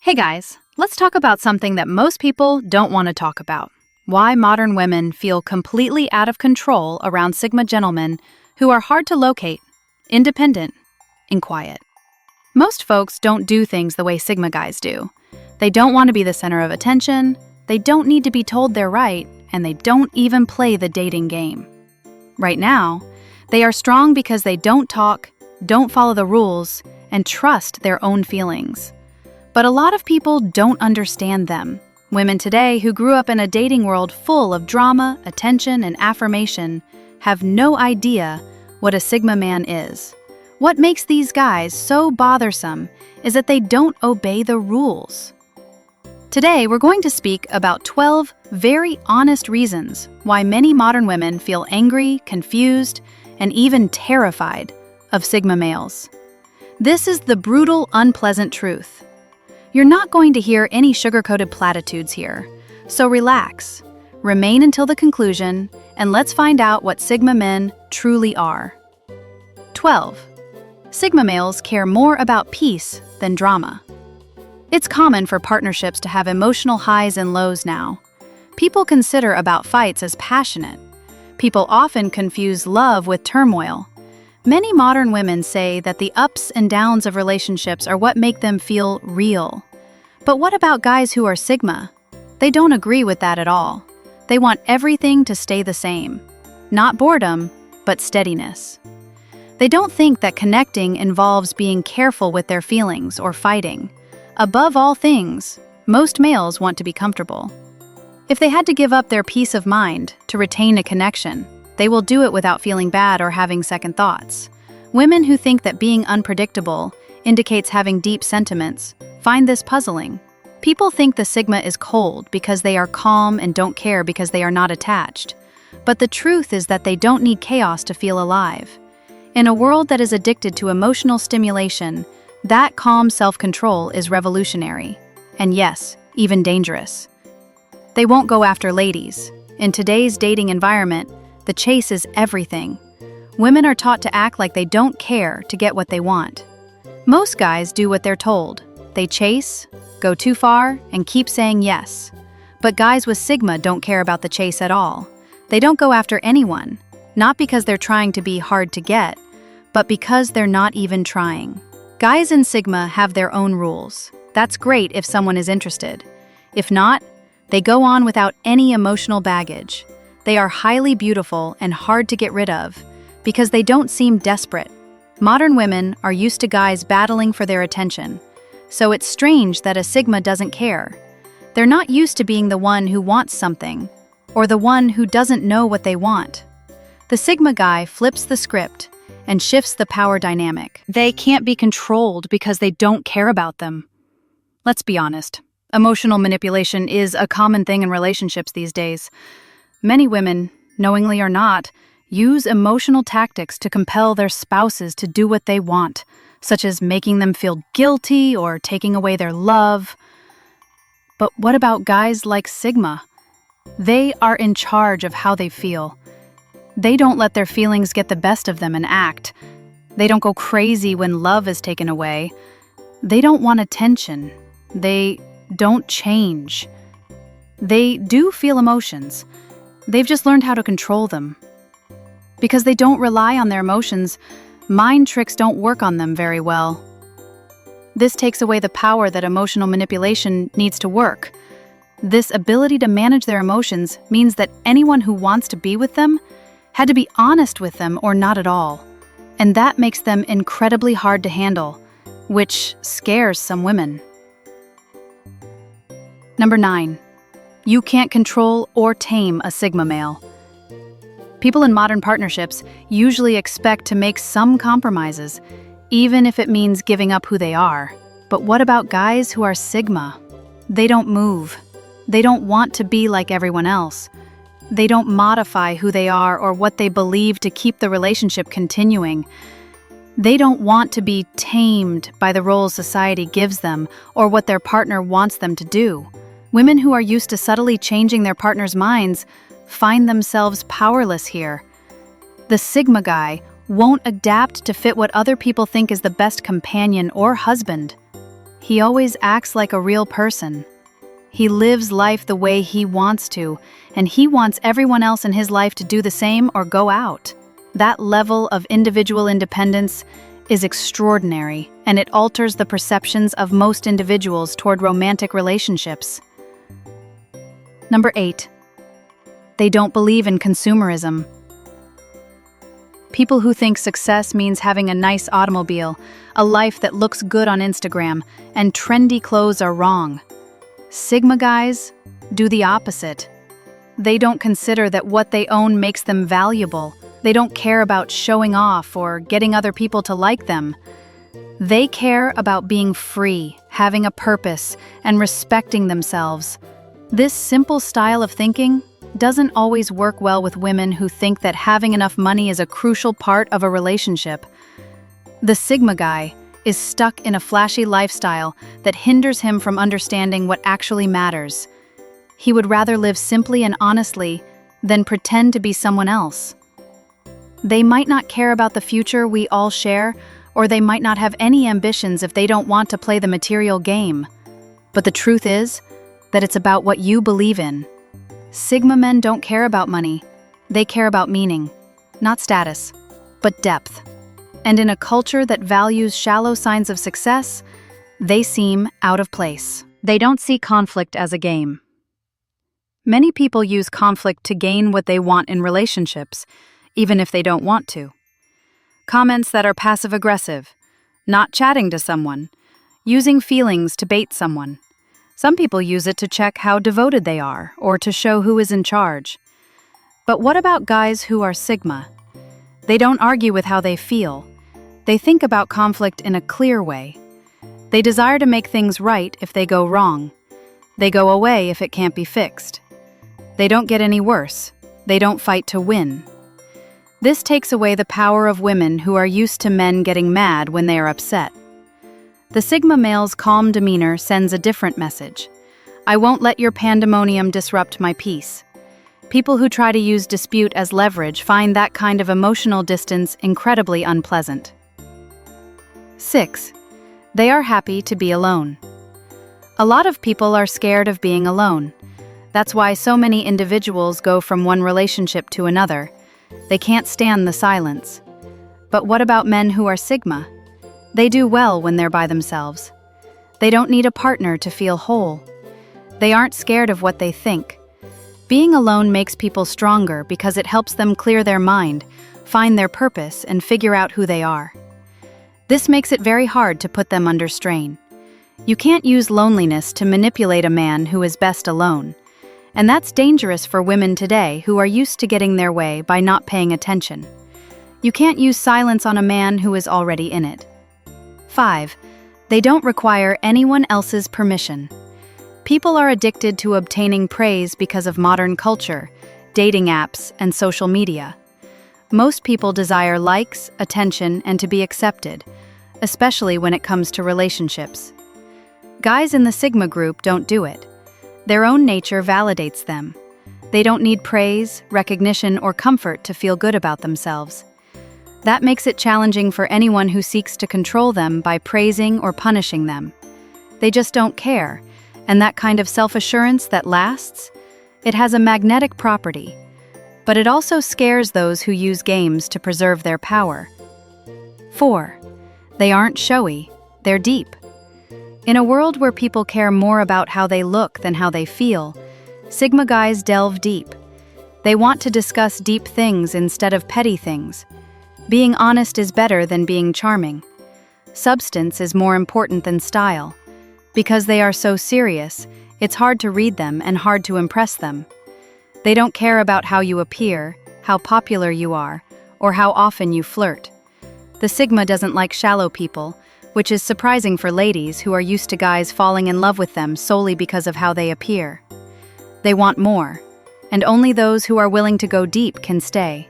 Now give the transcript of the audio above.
Hey guys, let's talk about something that most people don't want to talk about. Why modern women feel completely out of control around Sigma gentlemen who are hard to locate, independent, and quiet. Most folks don't do things the way Sigma guys do. They don't want to be the center of attention, they don't need to be told they're right, and they don't even play the dating game. Right now, they are strong because they don't talk, don't follow the rules, and trust their own feelings. But a lot of people don't understand them. Women today who grew up in a dating world full of drama, attention, and affirmation have no idea what a Sigma man is. What makes these guys so bothersome is that they don't obey the rules. Today, we're going to speak about 12 very honest reasons why many modern women feel angry, confused, and even terrified of Sigma males. This is the brutal, unpleasant truth. You're not going to hear any sugar-coated platitudes here, so relax, remain until the conclusion, and let's find out what Sigma men truly are. 12. Sigma males care more about peace than drama. It's common for partnerships to have emotional highs and lows now. People consider about fights as passionate. People often confuse love with turmoil. Many modern women say that the ups and downs of relationships are what make them feel real. But what about guys who are Sigma? They don't agree with that at all. They want everything to stay the same. Not boredom, but steadiness. They don't think that connecting involves being careful with their feelings or fighting. Above all things, most males want to be comfortable. If they had to give up their peace of mind to retain a connection, they will do it without feeling bad or having second thoughts. Women who think that being unpredictable indicates having deep sentiments find this puzzling. People think the Sigma is cold because they are calm and don't care because they are not attached. But the truth is that they don't need chaos to feel alive. In a world that is addicted to emotional stimulation, that calm self-control is revolutionary. And yes, even dangerous. They won't go after ladies. In today's dating environment, the chase is everything. Women are taught to act like they don't care to get what they want. Most guys do what they're told. They chase, go too far, and keep saying yes. But guys with Sigma don't care about the chase at all. They don't go after anyone, not because they're trying to be hard to get, but because they're not even trying. Guys in Sigma have their own rules. That's great if someone is interested. If not, they go on without any emotional baggage. They are highly beautiful and hard to get rid of because they don't seem desperate. Modern women are used to guys battling for their attention, so it's strange that a Sigma doesn't care. They're not used to being the one who wants something, or the one who doesn't know what they want. The Sigma guy flips the script and shifts the power dynamic. They can't be controlled because they don't care about them. Let's be honest, emotional manipulation is a common thing in relationships these days. Many women, knowingly or not, use emotional tactics to compel their spouses to do what they want, such as making them feel guilty or taking away their love. But what about guys like Sigma? They are in charge of how they feel. They don't let their feelings get the best of them and act. They don't go crazy when love is taken away. They don't want attention. They don't change. They do feel emotions. They've just learned how to control them. Because they don't rely on their emotions, mind tricks don't work on them very well. This takes away the power that emotional manipulation needs to work. This ability to manage their emotions means that anyone who wants to be with them had to be honest with them or not at all. And that makes them incredibly hard to handle, which scares some women. Number 9. You can't control or tame a Sigma male. People in modern partnerships usually expect to make some compromises, even if it means giving up who they are. But what about guys who are Sigma? They don't move. They don't want to be like everyone else. They don't modify who they are or what they believe to keep the relationship continuing. They don't want to be tamed by the roles society gives them or what their partner wants them to do. Women who are used to subtly changing their partner's minds find themselves powerless here. The Sigma guy won't adapt to fit what other people think is the best companion or husband. He always acts like a real person. He lives life the way he wants to, and he wants everyone else in his life to do the same or go out. That level of individual independence is extraordinary, and it alters the perceptions of most individuals toward romantic relationships. Number 8. They don't believe in consumerism. People who think success means having a nice automobile, a life that looks good on Instagram, and trendy clothes are wrong. Sigma guys do the opposite. They don't consider that what they own makes them valuable. They don't care about showing off or getting other people to like them. They care about being free, having a purpose, and respecting themselves. This simple style of thinking doesn't always work well with women who think that having enough money is a crucial part of a relationship. The Sigma guy is stuck in a flashy lifestyle that hinders him from understanding what actually matters. He would rather live simply and honestly than pretend to be someone else. They might not care about the future we all share, or they might not have any ambitions if they don't want to play the material game. But the truth is that it's about what you believe in. Sigma men don't care about money. They care about meaning, not status, but depth. And in a culture that values shallow signs of success, they seem out of place. They don't see conflict as a game. Many people use conflict to gain what they want in relationships, even if they don't want to. Comments that are passive-aggressive, not chatting to someone, using feelings to bait someone. Some people use it to check how devoted they are or to show who is in charge. But what about guys who are Sigma? They don't argue with how they feel. They think about conflict in a clear way. They desire to make things right if they go wrong. They go away if it can't be fixed. They don't get any worse. They don't fight to win. This takes away the power of women who are used to men getting mad when they are upset. The Sigma male's calm demeanor sends a different message. I won't let your pandemonium disrupt my peace. People who try to use dispute as leverage find that kind of emotional distance incredibly unpleasant. 6. They are happy to be alone. A lot of people are scared of being alone. That's why so many individuals go from one relationship to another. They can't stand the silence. But what about men who are Sigma? They do well when they're by themselves. They don't need a partner to feel whole. They aren't scared of what they think. Being alone makes people stronger because it helps them clear their mind, find their purpose, and figure out who they are. This makes it very hard to put them under strain. You can't use loneliness to manipulate a man who is best alone. And that's dangerous for women today who are used to getting their way by not paying attention. You can't use silence on a man who is already in it. 5. They don't require anyone else's permission. People are addicted to obtaining praise because of modern culture, dating apps, and social media. Most people desire likes, attention, and to be accepted, especially when it comes to relationships. Guys in the Sigma group don't do it. Their own nature validates them. They don't need praise, recognition, or comfort to feel good about themselves. That makes it challenging for anyone who seeks to control them by praising or punishing them. They just don't care, and that kind of self-assurance that lasts, it has a magnetic property. But it also scares those who use games to preserve their power. 4. They aren't showy, they're deep. In a world where people care more about how they look than how they feel, Sigma guys delve deep. They want to discuss deep things instead of petty things. Being honest is better than being charming. Substance is more important than style. Because they are so serious, it's hard to read them and hard to impress them. They don't care about how you appear, how popular you are, or how often you flirt. The Sigma doesn't like shallow people, which is surprising for ladies who are used to guys falling in love with them solely because of how they appear. They want more, and only those who are willing to go deep can stay.